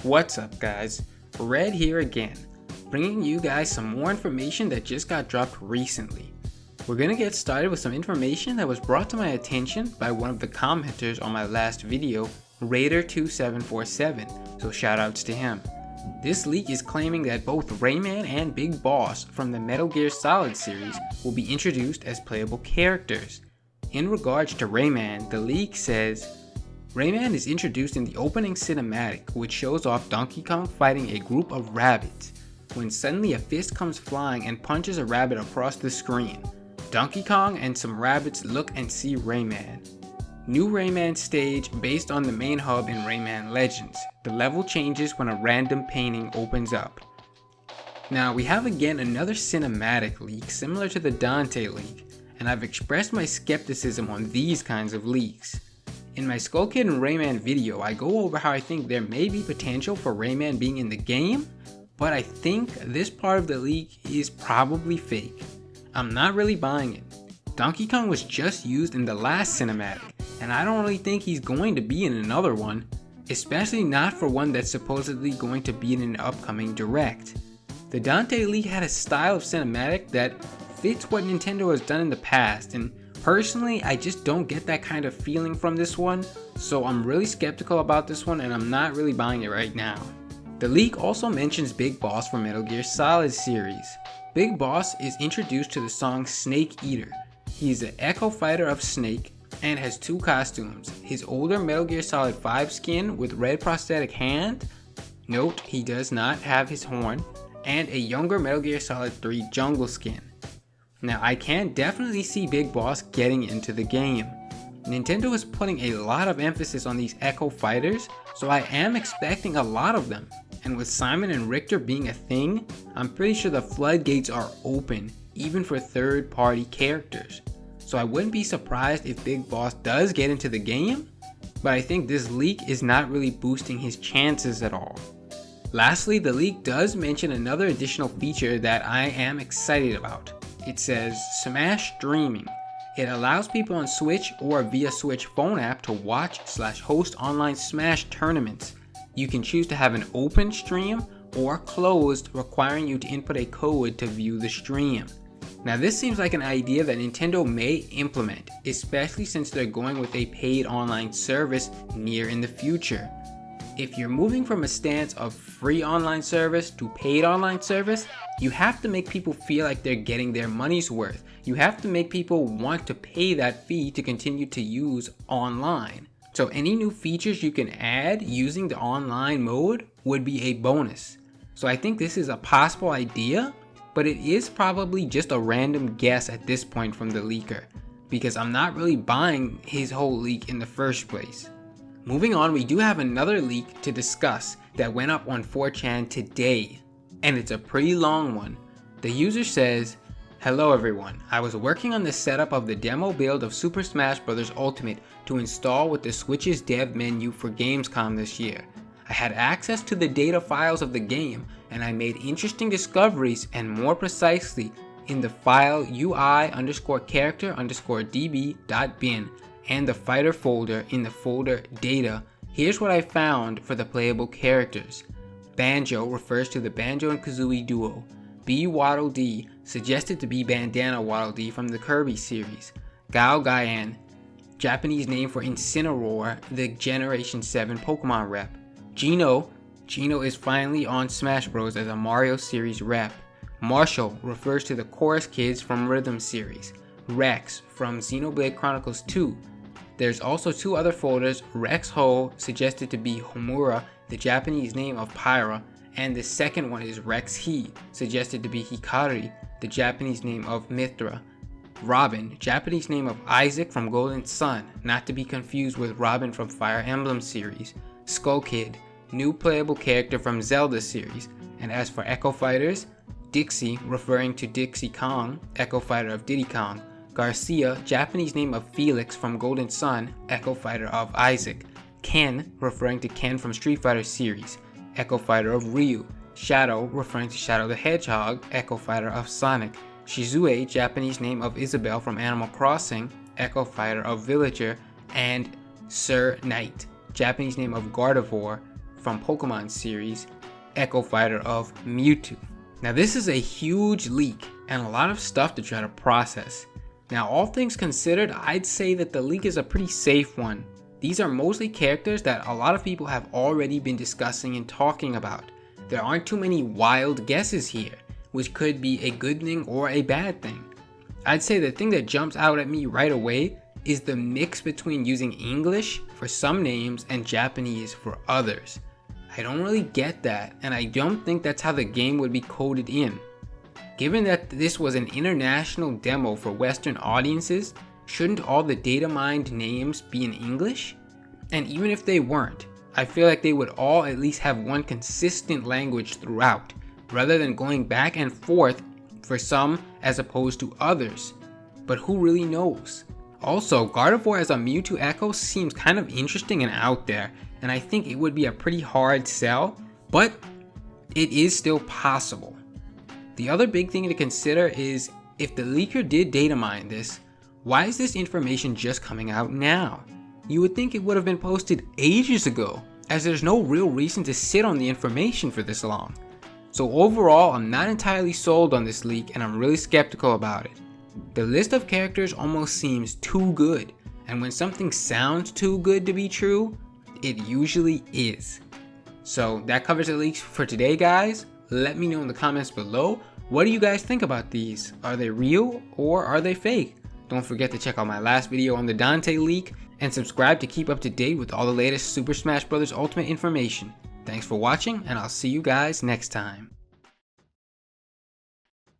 What's up guys, Red here again, bringing you guys some more information that just got dropped recently. We're gonna get started with some information that was brought to my attention by one of the commenters on my last video, Raider2747, so shoutouts to him. This leak is claiming that both Rayman and Big Boss from the Metal Gear Solid series will be introduced as playable characters. In regards to Rayman, the leak says, Rayman is introduced in the opening cinematic, which shows off Donkey Kong fighting a group of rabbits, when suddenly a fist comes flying and punches a rabbit across the screen. Donkey Kong and some rabbits look and see Rayman. New Rayman stage based on the main hub in Rayman Legends. The level changes when a random painting opens up. Now we have again another cinematic leak similar to the Dante leak, and I've expressed my skepticism on these kinds of leaks. In my Skull Kid and Rayman video, I go over how I think there may be potential for Rayman being in the game, but I think this part of the leak is probably fake. I'm not really buying it. Donkey Kong was just used in the last cinematic, and I don't really think he's going to be in another one, especially not for one that's supposedly going to be in an upcoming direct. The Dante leak had a style of cinematic that fits what Nintendo has done in the past, and personally, I just don't get that kind of feeling from this one, so I'm really skeptical about this one and I'm not really buying it right now. The leak also mentions Big Boss from Metal Gear Solid series. Big Boss is introduced to the song Snake Eater. He's an Echo Fighter of Snake and has two costumes, his older Metal Gear Solid 5 skin with red prosthetic hand, note he does not have his horn, and a younger Metal Gear Solid 3 jungle skin. Now I can definitely see Big Boss getting into the game. Nintendo is putting a lot of emphasis on these Echo Fighters, so I am expecting a lot of them. And with Simon and Richter being a thing, I'm pretty sure the floodgates are open, even for third-party characters. So I wouldn't be surprised if Big Boss does get into the game, but I think this leak is not really boosting his chances at all. Lastly, the leak does mention another additional feature that I am excited about. It says Smash Streaming. It allows people on Switch or via Switch phone app to watch/host online Smash tournaments. You can choose to have an open stream or closed, requiring you to input a code to view the stream. Now this seems like an idea that Nintendo may implement, especially since they're going with a paid online service near in the future. If you're moving from a stance of free online service to paid online service, you have to make people feel like they're getting their money's worth. You have to make people want to pay that fee to continue to use online. So any new features you can add using the online mode would be a bonus. So I think this is a possible idea, but it is probably just a random guess at this point from the leaker, because I'm not really buying his whole leak in the first place. Moving on, we do have another leak to discuss that went up on 4chan today, and it's a pretty long one. The user says, "Hello everyone, I was working on the setup of the demo build of Super Smash Bros. Ultimate to install with the Switch's dev menu for Gamescom this year. I had access to the data files of the game, and I made interesting discoveries, and more precisely, in the file UI_character_db.bin and the fighter folder in the folder data. Here's what I found for the playable characters. Banjo refers to the Banjo and Kazooie duo. B Waddle Dee, suggested to be Bandana Waddle Dee from the Kirby series. Gao Gaian, Japanese name for Incineroar, the Generation 7 Pokemon rep. Gino is finally on Smash Bros. As a Mario series rep. Marshall refers to the Chorus Kids from Rhythm series. Rex from Xenoblade Chronicles 2. There's also two other folders, Rex Ho, suggested to be Homura, the Japanese name of Pyra, and the second one is Rex He, suggested to be Hikari, the Japanese name of Mithra. Robin, Japanese name of Isaac from Golden Sun, not to be confused with Robin from Fire Emblem series. Skull Kid, new playable character from Zelda series. And as for Echo Fighters, Dixie, referring to Dixie Kong, Echo Fighter of Diddy Kong. Garcia, Japanese name of Felix from Golden Sun, Echo Fighter of Isaac. Ken, referring to Ken from Street Fighter series, Echo Fighter of Ryu. Shadow, referring to Shadow the Hedgehog, Echo Fighter of Sonic. Shizue, Japanese name of Isabelle from Animal Crossing, Echo Fighter of Villager. And Sir Knight, Japanese name of Gardevoir from Pokemon series, Echo Fighter of Mewtwo. Now this is a huge leak and a lot of stuff to try to process. Now all things considered, I'd say that the leak is a pretty safe one. These are mostly characters that a lot of people have already been discussing and talking about. There aren't too many wild guesses here, which could be a good thing or a bad thing. I'd say the thing that jumps out at me right away is the mix between using English for some names and Japanese for others. I don't really get that, and I don't think that's how the game would be coded in. Given that this was an international demo for Western audiences, shouldn't all the data mined names be in English? And even if they weren't, I feel like they would all at least have one consistent language throughout, rather than going back and forth for some as opposed to others. But who really knows? Also, Gardevoir as a Mewtwo Echo seems kind of interesting and out there, and I think it would be a pretty hard sell, but it is still possible. The other big thing to consider is, if the leaker did data mine this, why is this information just coming out now? You would think it would have been posted ages ago, as there's no real reason to sit on the information for this long. So overall, I'm not entirely sold on this leak and I'm really skeptical about it. The list of characters almost seems too good, and when something sounds too good to be true, it usually is. So that covers the leaks for today, guys. Let me know in the comments below, what do you guys think about these? Are they real or are they fake? Don't forget to check out my last video on the Dante leak and subscribe to keep up to date with all the latest Super Smash Bros. Ultimate information. Thanks for watching, and I'll see you guys next time.